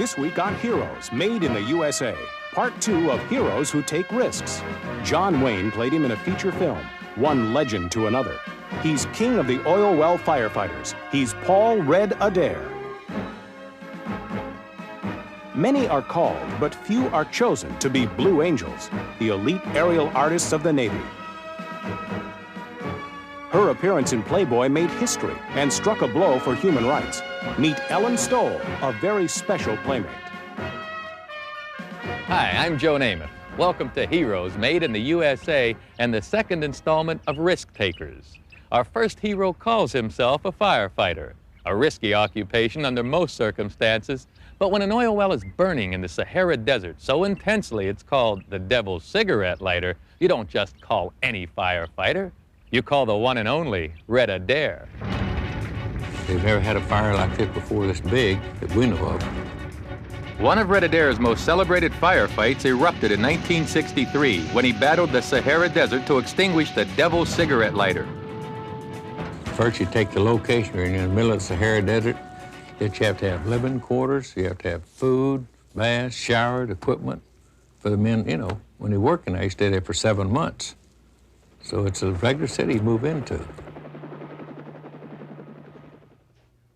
This week on Heroes, Made in the USA, Part 2 of Heroes Who Take Risks. John Wayne played him in a feature film, one legend to another. He's king of the oil well firefighters. He's Paul Red Adair. Many are called, but few are chosen to be Blue Angels, the elite aerial artists of the Navy. Her appearance in Playboy made history and struck a blow for human rights. Meet Ellen Stoll, a very special playmate. Hi, I'm Joe Namath. Welcome to Heroes Made in the USA and the second installment of Risk Takers. Our first hero calls himself a firefighter, a risky occupation under most circumstances, but when an oil well is burning in the Sahara Desert so intensely it's called the devil's cigarette lighter, you don't just call any firefighter. You call the one and only Red Adair. They've never had a fire like this before this big that we know of. One of Red Adair's most celebrated firefights erupted in 1963 when he battled the Sahara Desert to extinguish the devil's cigarette lighter. First, you take the location. You're in the middle of the Sahara Desert. That you have to have living quarters. You have to have food, baths, showers, equipment for the men. You know, when they work in there, they stay there for 7 months. So it's a regular city you move into.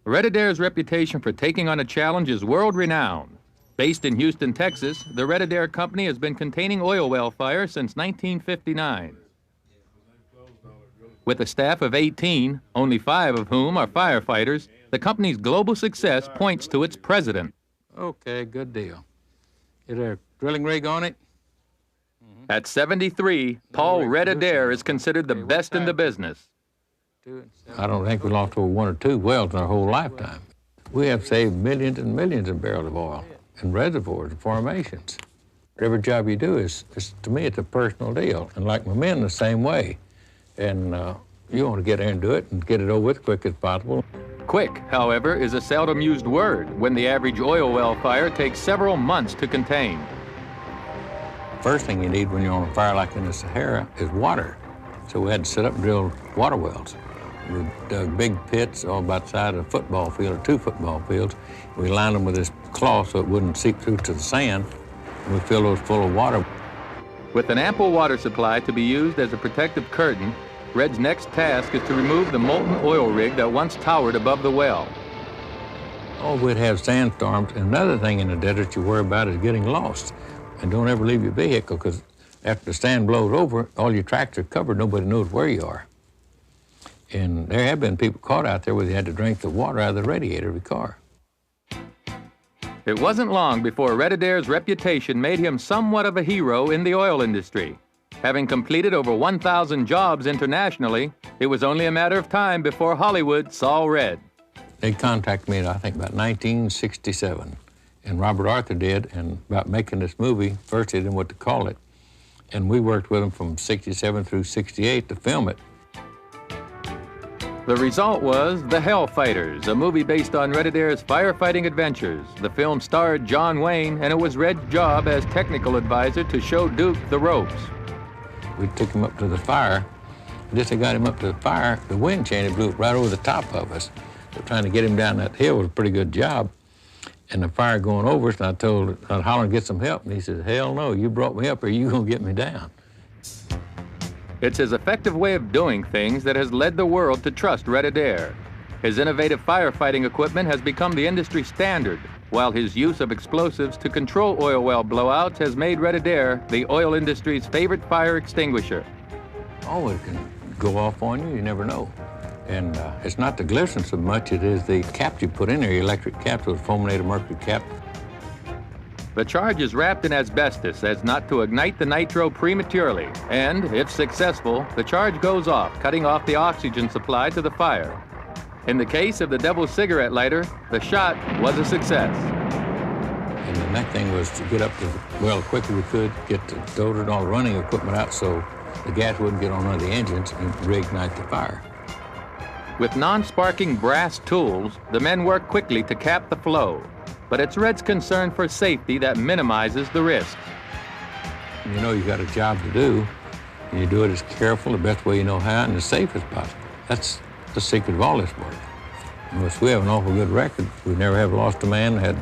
Red Adair's reputation for taking on a challenge is world-renowned. Based in Houston, Texas, the Red Adair Company has been containing oil well fires since 1959. With a staff of 18, only 5 of whom are firefighters, the company's global success points to its president. Okay, good deal. Is there a drilling rig on it? At 73, Paul Red Adair is considered the best in the business. I don't think we lost over 1 or 2 wells in our whole lifetime. We have saved millions and millions of barrels of oil in reservoirs and formations. Every job you do is to me, it's a personal deal. And like my men, the same way. And you want to get there and do it and get it over with quick as possible. Quick, however, is a seldom used word when the average oil well fire takes several months to contain. First thing you need when you're on a fire like in the Sahara is water. So we had to set up and drill water wells. We dug big pits all about the side of a football field or 2 football fields. We lined them with this cloth so it wouldn't seep through to the sand. And we filled those full of water. With an ample water supply to be used as a protective curtain, Red's next task is to remove the molten oil rig that once towered above the well. Oh, we'd have sandstorms. And another thing in the desert you worry about is getting lost. And don't ever leave your vehicle, because after the sand blows over, all your tracks are covered. Nobody knows where you are. And there have been people caught out there where they had to drink the water out of the radiator of the car. It wasn't long before Red Adair's reputation made him somewhat of a hero in the oil industry. Having completed over 1,000 jobs internationally, it was only a matter of time before Hollywood saw Red. They contacted me, I think, about 1967. And Robert Arthur did, and about making this movie. First they didn't know what to call it. And we worked with them from 67 through 68 to film it. The result was The Hellfighters, a movie based on Red Adair's firefighting adventures. The film starred John Wayne, and it was Red's job as technical advisor to show Duke the ropes. We took him up to the fire. Just as I got him up to the fire, the wind chain blew right over the top of us. So trying to get him down that hill was a pretty good job. And the fire going over us, and I told, I'd holler and get some help. And he said, hell no, you brought me up or you gonna get me down. It's his effective way of doing things that has led the world to trust Red Adair. His innovative firefighting equipment has become the industry standard, while his use of explosives to control oil well blowouts has made Red Adair the oil industry's favorite fire extinguisher. Oh, it can go off on you, you never know. And it's not the glisten so much, it is the cap you put in there, your electric cap, those fulminated mercury cap. The charge is wrapped in asbestos as not to ignite the nitro prematurely, and, if successful, the charge goes off, cutting off the oxygen supply to the fire. In the case of the devil's cigarette lighter, the shot was a success. And the next thing was to get up to the well as quick as we could, get the dozer and all the running equipment out so the gas wouldn't get on none of the engines and reignite the fire. With non-sparking brass tools, the men work quickly to cap the flow. But it's Red's concern for safety that minimizes the risks. You know you got a job to do, and you do it as careful, the best way you know how, and as safe as possible. That's the secret of all this work. We have an awful good record. We never have lost a man, had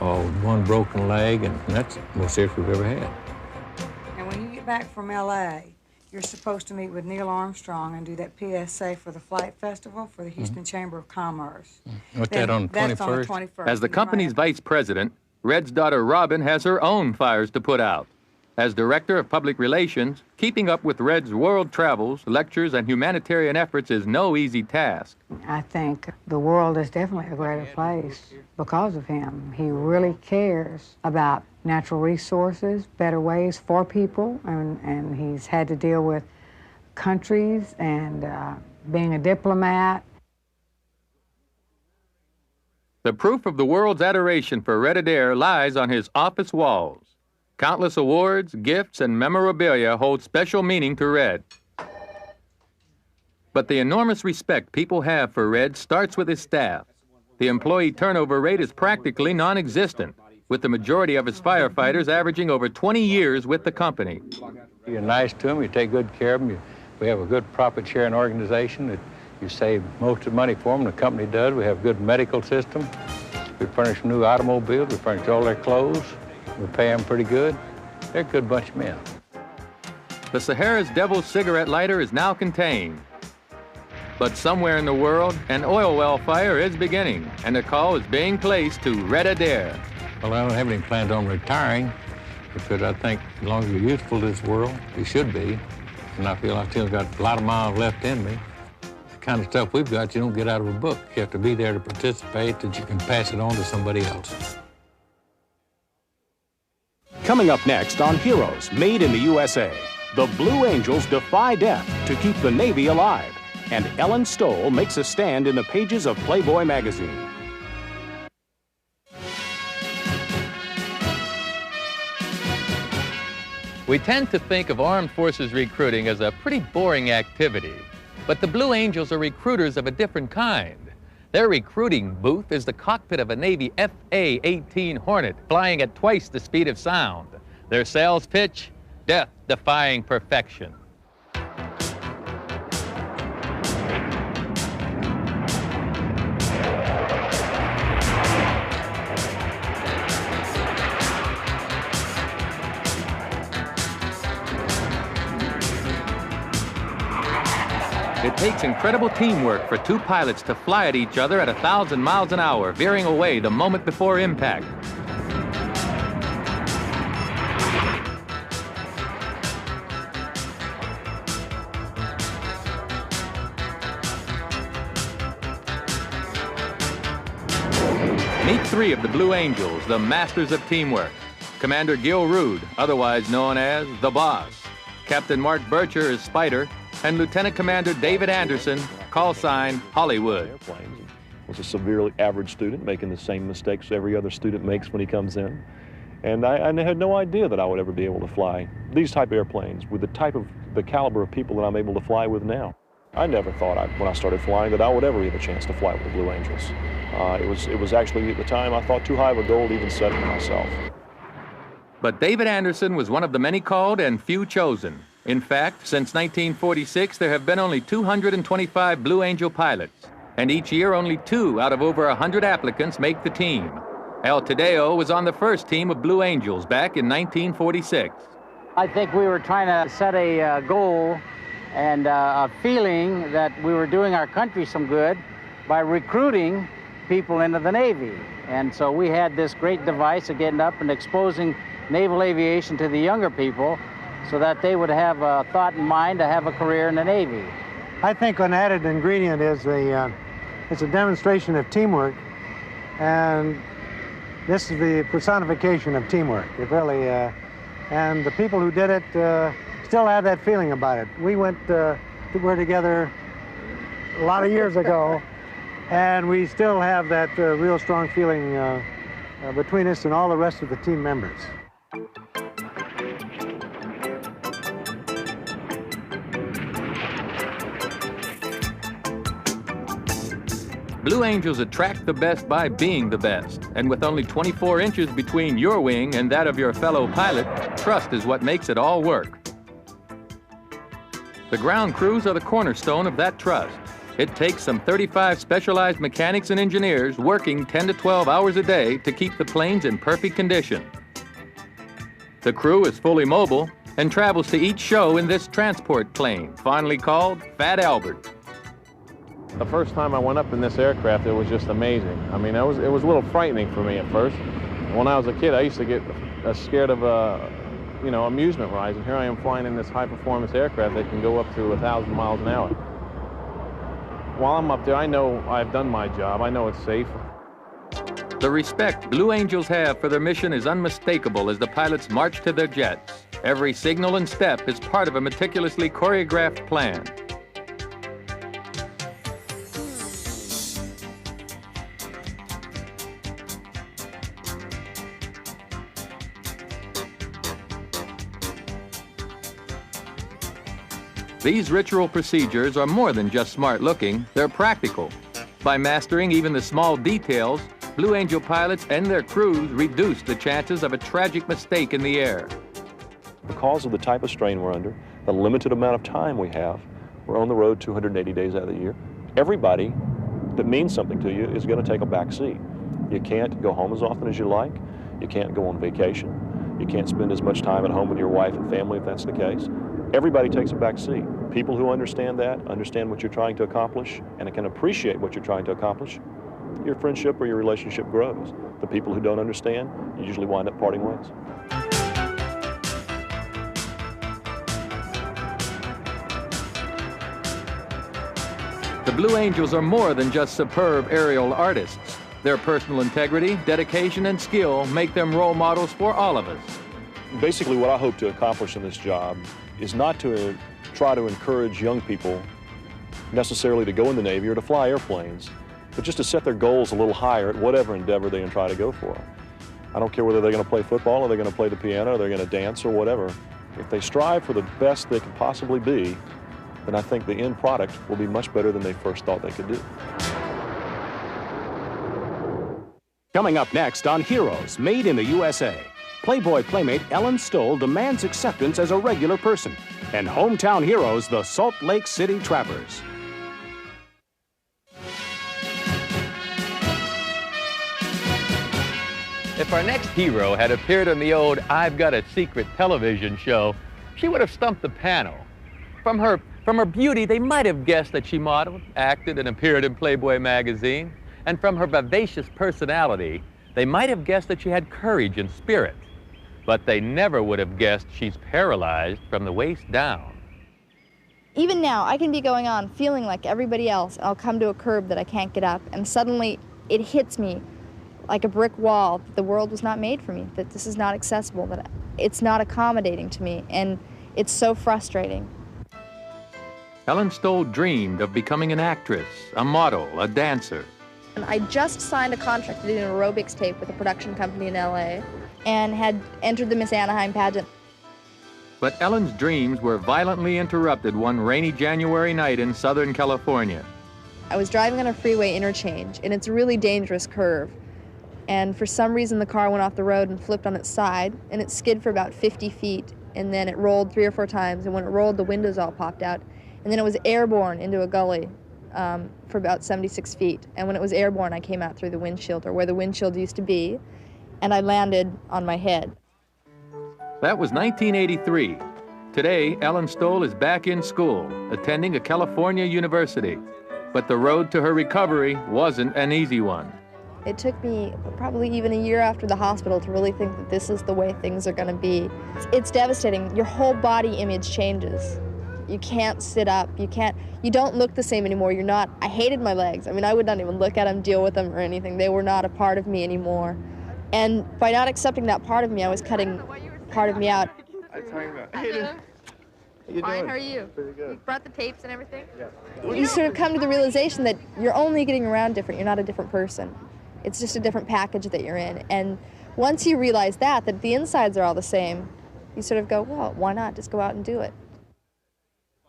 or one broken leg, and that's the most serious we've ever had. And when you get back from L.A., you're supposed to meet with Neil Armstrong and do that PSA for the Flight Festival for the Houston Chamber of Commerce. What's that, on the 21st? That's on the 21st. As the company's vice president, Red's daughter Robin has her own fires to put out. As director of public relations, keeping up with Red's world travels, lectures, and humanitarian efforts is no easy task. I think the world is definitely a greater place because of him. He really cares about natural resources, better ways for people, and he's had to deal with countries and being a diplomat. The proof of the world's adoration for Red Adair lies on his office walls. Countless awards, gifts, and memorabilia hold special meaning to Red. But the enormous respect people have for Red starts with his staff. The employee turnover rate is practically non-existent, with the majority of his firefighters averaging over 20 years with the company. You're nice to them, you take good care of them. We have a good profit-sharing organization that you save most of the money for them, the company does. We have a good medical system. We furnish new automobiles, we furnish all their clothes. We pay them pretty good. They're a good bunch of men. The Sahara's Devil's cigarette lighter is now contained. But somewhere in the world, an oil well fire is beginning, and a call is being placed to Red Adair. Well, I don't have any plans on retiring, because I think as long as you're useful to this world, you should be. And I feel I've still got a lot of miles left in me. The kind of stuff we've got, you don't get out of a book. You have to be there to participate, that you can pass it on to somebody else. Coming up next on Heroes Made in the USA, the Blue Angels defy death to keep the Navy alive, and Ellen Stoll makes a stand in the pages of Playboy magazine. We tend to think of armed forces recruiting as a pretty boring activity, but the Blue Angels are recruiters of a different kind. Their recruiting booth is the cockpit of a Navy FA-18 Hornet, flying at twice the speed of sound. Their sales pitch, death-defying perfection. It takes incredible teamwork for two pilots to fly at each other at 1,000 miles an hour, veering away the moment before impact. Meet three of the Blue Angels, the masters of teamwork. Commander Gil Rude, otherwise known as the Boss. Captain Mark Bircher is Spider, and Lieutenant Commander David Anderson, call sign Hollywood. Was a severely average student, making the same mistakes every other student makes when he comes in. And I had no idea that I would ever be able to fly these type of airplanes with the caliber of people that I'm able to fly with now. I never thought when I started flying that I would ever have a chance to fly with the Blue Angels. It was actually, at the time, I thought too high of a goal to even set for myself. But David Anderson was one of the many called and few chosen. In fact, since 1946, there have been only 225 Blue Angel pilots, and each year only 2 out of over 100 applicants make the team. El Tadeo was on the first team of Blue Angels back in 1946. I think we were trying to set a goal and a feeling that we were doing our country some good by recruiting people into the Navy. And so we had this great device of getting up and exposing naval aviation to the younger people, so that they would have a thought in mind to have a career in the Navy. I think an added ingredient is it's a demonstration of teamwork, and this is the personification of teamwork. It really, and the people who did it still have that feeling about it. We were together a lot of years ago, and we still have that real strong feeling between us and all the rest of the team members. Blue Angels attract the best by being the best, and with only 24 inches between your wing and that of your fellow pilot, trust is what makes it all work. The ground crews are the cornerstone of that trust. It takes some 35 specialized mechanics and engineers working 10 to 12 hours a day to keep the planes in perfect condition. The crew is fully mobile and travels to each show in this transport plane, fondly called Fat Albert. The first time I went up in this aircraft, it was just amazing. I mean, it was a little frightening for me at first. When I was a kid, I used to get scared of, amusement rides, and here I am flying in this high-performance aircraft that can go up to 1,000 miles an hour. While I'm up there, I know I've done my job. I know it's safe. The respect Blue Angels have for their mission is unmistakable as the pilots march to their jets. Every signal and step is part of a meticulously choreographed plan. These ritual procedures are more than just smart looking, they're practical. By mastering even the small details, Blue Angel pilots and their crews reduce the chances of a tragic mistake in the air. Because of the type of strain we're under, the limited amount of time we have, we're on the road 280 days out of the year. Everybody that means something to you is going to take a back seat. You can't go home as often as you like. You can't go on vacation. You can't spend as much time at home with your wife and family if that's the case. Everybody takes a back seat. People who understand that, understand what you're trying to accomplish, and can appreciate what you're trying to accomplish, your friendship or your relationship grows. The people who don't understand, you usually wind up parting ways. The Blue Angels are more than just superb aerial artists. Their personal integrity, dedication, and skill make them role models for all of us. Basically, what I hope to accomplish in this job is not to try to encourage young people necessarily to go in the Navy or to fly airplanes, but just to set their goals a little higher at whatever endeavor they try to go for. I don't care whether they're going to play football or they're going to play the piano or they're going to dance or whatever. If they strive for the best they can possibly be, then I think the end product will be much better than they first thought they could do. Coming up next on Heroes Made in the USA, Playboy playmate Ellen Stoll demands acceptance as a regular person, and hometown heroes, the Salt Lake City Trappers. If our next hero had appeared on the old I've Got a Secret television show, she would have stumped the panel. From her beauty, they might have guessed that she modeled, acted, and appeared in Playboy magazine. And from her vivacious personality, they might have guessed that she had courage and spirit. But they never would have guessed she's paralyzed from the waist down. Even now, I can be going on feeling like everybody else, and I'll come to a curb that I can't get up, and suddenly it hits me like a brick wall that the world was not made for me, that this is not accessible, that it's not accommodating to me, and it's so frustrating. Ellen Stoll dreamed of becoming an actress, a model, a dancer. And I just signed a contract to do an aerobics tape with a production company in LA and had entered the Miss Anaheim pageant. But Ellen's dreams were violently interrupted one rainy January night in Southern California. I was driving on a freeway interchange, and it's a really dangerous curve. And for some reason, the car went off the road and flipped on its side, and it skid for about 50 feet, and then it rolled 3 or 4 times, and when it rolled, the windows all popped out. And then it was airborne into a gully for about 76 feet. And when it was airborne, I came out through the windshield, or where the windshield used to be, and I landed on my head. That was 1983. Today, Ellen Stoll is back in school, attending a California university. But the road to her recovery wasn't an easy one. It took me probably even a year after the hospital to really think that this is the way things are going to be. It's devastating. Your whole body image changes. You can't sit up. You don't look the same anymore. I hated my legs. I mean, I would not even look at them, deal with them, or anything. They were not a part of me anymore. And by not accepting that part of me, I was cutting part of me out. Fine, how are you? Pretty good. You brought the tapes and everything? Yeah. You sort of come to the realization that you're only getting around different. You're not a different person. It's just a different package that you're in. And once you realize that the insides are all the same, you sort of go, well, why not? Just go out and do it.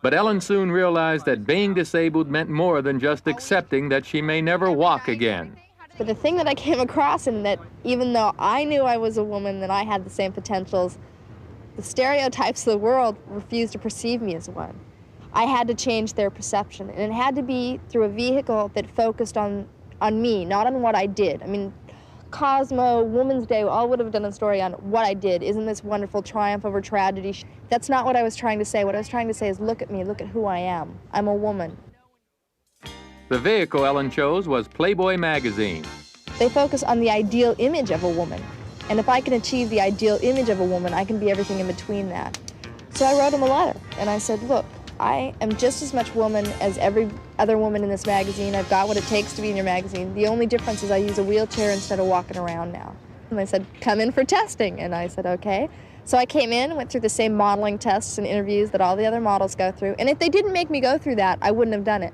But Ellen soon realized that being disabled meant more than just accepting that she may never walk again. But the thing that I came across, and that even though I knew I was a woman, that I had the same potentials, the stereotypes of the world refused to perceive me as one. I had to change their perception, and it had to be through a vehicle that focused on me, not on what I did. I mean, Cosmo, Women's Day, all would have done a story on what I did. Isn't this wonderful triumph over tragedy? That's not what I was trying to say. What I was trying to say is, look at me, look at who I am. I'm a woman. The vehicle Ellen chose was Playboy magazine. They focus on the ideal image of a woman. And if I can achieve the ideal image of a woman, I can be everything in between that. So I wrote him a letter, and I said, look, I am just as much woman as every other woman in this magazine. I've got what it takes to be in your magazine. The only difference is I use a wheelchair instead of walking around now. And they said, come in for testing. And I said, okay. So I came in, went through the same modeling tests and interviews that all the other models go through. And if they didn't make me go through that, I wouldn't have done it.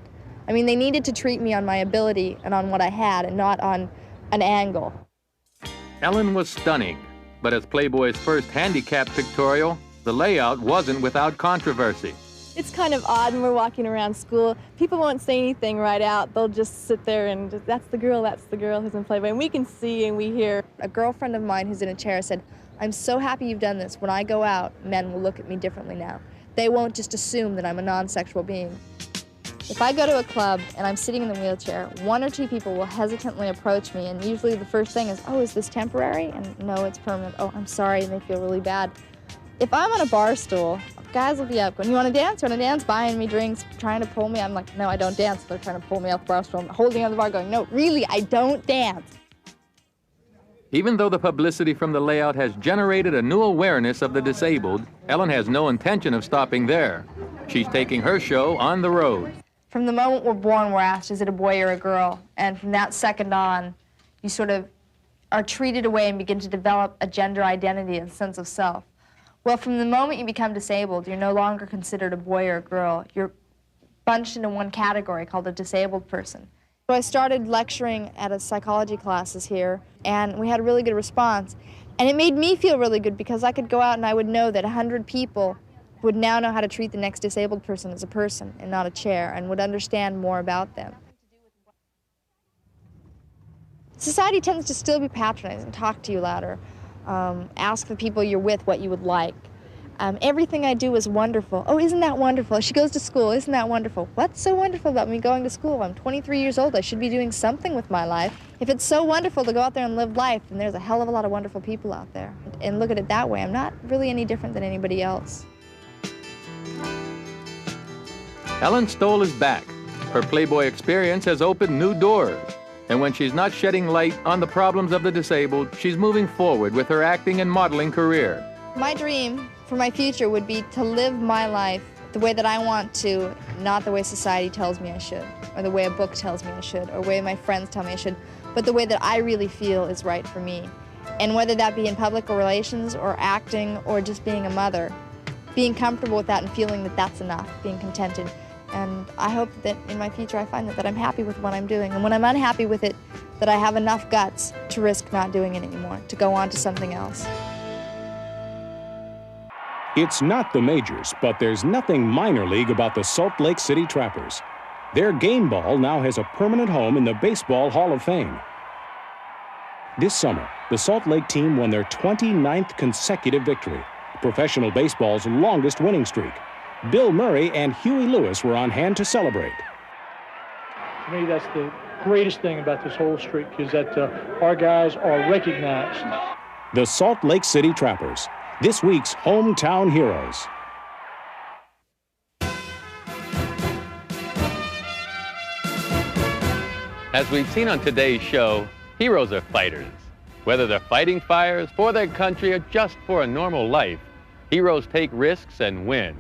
I mean, they needed to treat me on my ability and on what I had and not on an angle. Ellen was stunning, but as Playboy's first handicap pictorial, the layout wasn't without controversy. It's kind of odd when we're walking around school. People won't say anything right out. They'll just sit there and that's the girl who's in Playboy. And we can see and we hear. A girlfriend of mine who's in a chair said, I'm so happy you've done this. When I go out, men will look at me differently now. They won't just assume that I'm a non-sexual being. If I go to a club and I'm sitting in the wheelchair, one or two people will hesitantly approach me, and usually the first thing is, oh, is this temporary? And no, it's permanent. Oh, I'm sorry, and they feel really bad. If I'm on a bar stool, guys will be up going, you want to dance? You want to dance? Buying me drinks, trying to pull me. I'm like, no, I don't dance. They're trying to pull me off the bar stool. I'm holding on the bar going, no, really, I don't dance. Even though the publicity from the layout has generated a new awareness of the disabled, Ellen has no intention of stopping there. She's taking her show on the road. From the moment we're born, we're asked, is it a boy or a girl? And from that second on, you sort of are treated away and begin to develop a gender identity and sense of self. Well, from the moment you become disabled, you're no longer considered a boy or a girl. You're bunched into one category called a disabled person. So I started lecturing at a psychology classes here, and we had a really good response. And it made me feel really good because I could go out and I would know that 100 people would now know how to treat the next disabled person as a person and not a chair, and would understand more about them. Society tends to still be patronizing, talk to you louder, ask the people you're with what you would like. Everything I do is wonderful. Oh, isn't that wonderful? She goes to school, isn't that wonderful? What's so wonderful about me going to school? I'm 23 years old, I should be doing something with my life. If it's so wonderful to go out there and live life, then there's a hell of a lot of wonderful people out there. And look at it that way, I'm not really any different than anybody else. Ellen Stoll is back. Her Playboy experience has opened new doors. And when she's not shedding light on the problems of the disabled, she's moving forward with her acting and modeling career. My dream for my future would be to live my life the way that I want to, not the way society tells me I should, or the way a book tells me I should, or the way my friends tell me I should, but the way that I really feel is right for me. And whether that be in public relations or acting or just being a mother, being comfortable with that and feeling that that's enough, being contented. And I hope that in my future I find that I'm happy with what I'm doing. And when I'm unhappy with it, that I have enough guts to risk not doing it anymore, to go on to something else. It's not the majors, but there's nothing minor league about the Salt Lake City Trappers. Their game ball now has a permanent home in the Baseball Hall of Fame. This summer, the Salt Lake team won their 29th consecutive victory, professional baseball's longest winning streak. Bill Murray and Huey Lewis were on hand to celebrate. To me, that's the greatest thing about this whole streak, is that our guys are recognized. The Salt Lake City Trappers, this week's hometown heroes. As we've seen on today's show, heroes are fighters. Whether they're fighting fires, for their country, or just for a normal life, heroes take risks and win.